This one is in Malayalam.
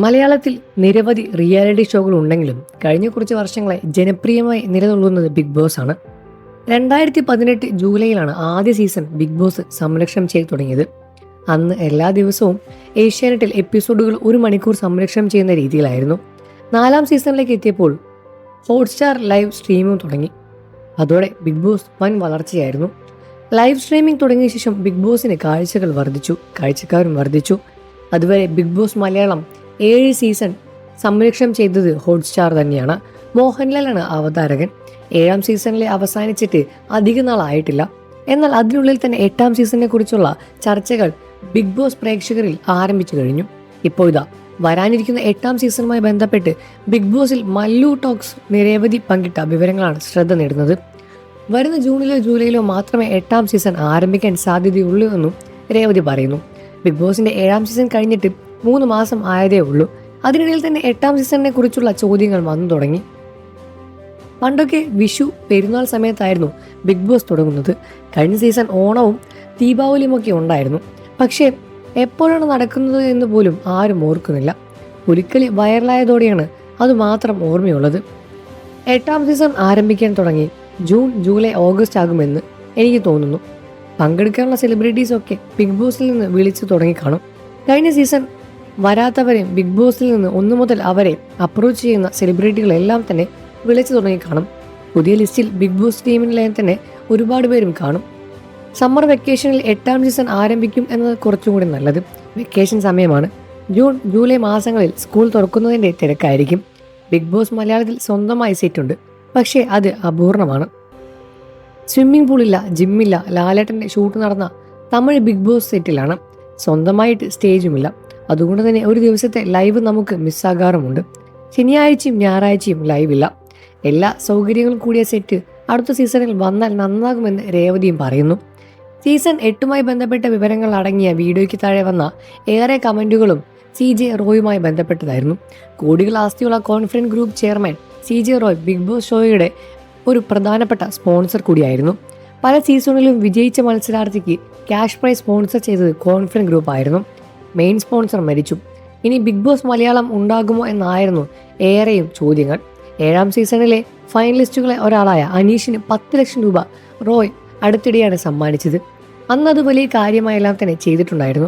മലയാളത്തിൽ നിരവധി റിയാലിറ്റി ഷോകൾ ഉണ്ടെങ്കിലും കഴിഞ്ഞ കുറച്ച് വർഷങ്ങളെ ജനപ്രിയമായി നിലനിൽക്കുന്നത് ബിഗ് ബോസ് ആണ്. 2018 ജൂലൈയിലാണ് ആദ്യ സീസൺ ബിഗ് ബോസ് സംരക്ഷണം ചെയ്തു തുടങ്ങിയത്. അന്ന് എല്ലാ ദിവസവും ഏഷ്യാനെറ്റിൽ എപ്പിസോഡുകൾ 1 മണിക്കൂർ സംരക്ഷണം ചെയ്യുന്ന രീതിയിലായിരുന്നു. 4ാം സീസണിലേക്ക് എത്തിയപ്പോൾ ഹോട്ട്സ്റ്റാർ ലൈവ് സ്ട്രീമിംഗ് തുടങ്ങി. അതോടെ ബിഗ് ബോസ് വൻ വളർച്ചയായിരുന്നു. ലൈവ് സ്ട്രീമിംഗ് തുടങ്ങിയ ശേഷം ബിഗ് ബോസിന് കാഴ്ചകൾ വർദ്ധിച്ചു, കാഴ്ചക്കാരും വർദ്ധിച്ചു. അതുവരെ ബിഗ് ബോസ് മലയാളം 7 സീസൺ സംരക്ഷണം ചെയ്തത് ഹോട്ട്സ്റ്റാർ തന്നെയാണ്. മോഹൻലാലാണ് അവതാരകൻ. 7ാം സീസണിലെ അവസാനിച്ചിട്ട് അധിക നാളായിട്ടില്ല. എന്നാൽ അതിനുള്ളിൽ തന്നെ 8ാം സീസണിനെ കുറിച്ചുള്ള ചർച്ചകൾ ബിഗ് ബോസ് പ്രേക്ഷകരിൽ ആരംഭിച്ചു കഴിഞ്ഞു. ഇപ്പോൾ ഇതാ വരാനിരിക്കുന്ന 8ാം സീസണുമായി ബന്ധപ്പെട്ട് ബിഗ് ബോസിൽ മല്ലു ടോക്സ് നിരവധി പങ്കിട്ട വിവരങ്ങളാണ് ശ്രദ്ധ നേടുന്നത്. വരുന്ന ജൂണിലോ ജൂലൈയിലോ മാത്രമേ 8ാം സീസൺ ആരംഭിക്കാൻ സാധ്യതയുള്ളൂ എന്നും രേവതി പറയുന്നു. ബിഗ് ബോസിന്റെ 7ാം സീസൺ കഴിഞ്ഞിട്ട് 3 മാസം ആയതേ ഉള്ളൂ. അതിനിടയിൽ തന്നെ 8ാം സീസണിനെ കുറിച്ചുള്ള ചോദ്യങ്ങൾ വന്നു തുടങ്ങി. പണ്ടൊക്കെ വിഷു, പെരുന്നാൾ സമയത്തായിരുന്നു ബിഗ് ബോസ് തുടങ്ങുന്നത്. കഴിഞ്ഞ സീസൺ ഓണവും ദീപാവലിയുമൊക്കെ ഉണ്ടായിരുന്നു. പക്ഷേ എപ്പോഴാണ് നടക്കുന്നത് എന്ന് പോലും ആരും ഓർക്കുന്നില്ല. പുലിക്കളി വൈറലായതോടെയാണ് അതുമാത്രം ഓർമ്മയുള്ളത്. 8ാം സീസൺ ആരംഭിക്കാൻ തുടങ്ങി ജൂൺ, ജൂലൈ, ഓഗസ്റ്റ് ആകുമെന്ന് എനിക്ക് തോന്നുന്നു. പങ്കെടുക്കാനുള്ള സെലിബ്രിറ്റീസൊക്കെ ബിഗ് ബോസിൽ നിന്ന് വിളിച്ചു തുടങ്ങിക്കാണും. കഴിഞ്ഞ സീസൺ വരാത്തവരെ ബിഗ് ബോസിൽ നിന്ന് 1 മുതൽ അവരെ അപ്രോച്ച് ചെയ്യുന്ന സെലിബ്രിറ്റികളെല്ലാം തന്നെ വിളിച്ചു തുടങ്ങിക്കാണും. പുതിയ ലിസ്റ്റിൽ ബിഗ് ബോസ് ടീമിലെ തന്നെ ഒരുപാട് പേരും കാണും. സമ്മർ വെക്കേഷനിൽ 8ാം സീസൺ ആരംഭിക്കും എന്നത് കുറച്ചും കൂടി നല്ലത്. വെക്കേഷൻ സമയമാണ്. ജൂൺ, ജൂലൈ മാസങ്ങളിൽ സ്കൂൾ തുറക്കുന്നതിൻ്റെ തിരക്കായിരിക്കും. ബിഗ് ബോസ് മലയാളത്തിൽ സ്വന്തമായി സെറ്റുണ്ട്, പക്ഷേ അത് അപൂർണമാണ്. സ്വിമ്മിംഗ് പൂളില്ല, ജിമ്മില്ല. ലാലേട്ടൻ്റെ ഷൂട്ട് നടന്ന തമിഴ് ബിഗ് ബോസ് സെറ്റിലാണ്. സ്വന്തമായിട്ട് സ്റ്റേജുമില്ല. അതുകൊണ്ട് തന്നെ ഒരു ദിവസത്തെ ലൈവ് നമുക്ക് മിസ്സാകാറുമുണ്ട്. ശനിയാഴ്ചയും ഞായറാഴ്ചയും ലൈവില്ല. എല്ലാ സൗകര്യങ്ങളും കൂടിയ സെറ്റ് അടുത്ത സീസണിൽ വന്നാൽ നന്നാകുമെന്ന് രേവതിയും പറയുന്നു. സീസൺ 8മായി ബന്ധപ്പെട്ട വിവരങ്ങൾ അടങ്ങിയ വീഡിയോയ്ക്ക് താഴെ വന്ന ഏറെ കമൻറ്റുകളും CJ റോയുമായി ബന്ധപ്പെട്ടതായിരുന്നു. കോടികൾ ആസ്തിയുള്ള confidence group chairman CJ Roy big boss ഷോയുടെ ഒരു പ്രധാനപ്പെട്ട സ്പോൺസർ കൂടിയായിരുന്നു. പല സീസണിലും വിജയിച്ച മത്സരാർത്ഥിക്ക് ക്യാഷ് പ്രൈസ് സ്പോൺസർ ചെയ്തത് കോൺഫിഡൻസ് ഗ്രൂപ്പ് ആയിരുന്നു. മെയിൻ സ്പോൺസർ മരിച്ചു. ഇനി ബിഗ് ബോസ് മലയാളം ഉണ്ടാകുമോ എന്നായിരുന്നു ഏറെയും ചോദ്യങ്ങൾ. 7ാം സീസണിലെ ഫൈനലിസ്റ്റുകളെ ഒരാളായ അനീഷിന് 10 ലക്ഷം രൂപ റോയ് അടുത്തിടെയാണ് സമ്മാനിച്ചത്. അന്നത് വലിയ കാര്യമായെല്ലാം തന്നെ ചെയ്തിട്ടുണ്ടായിരുന്നു.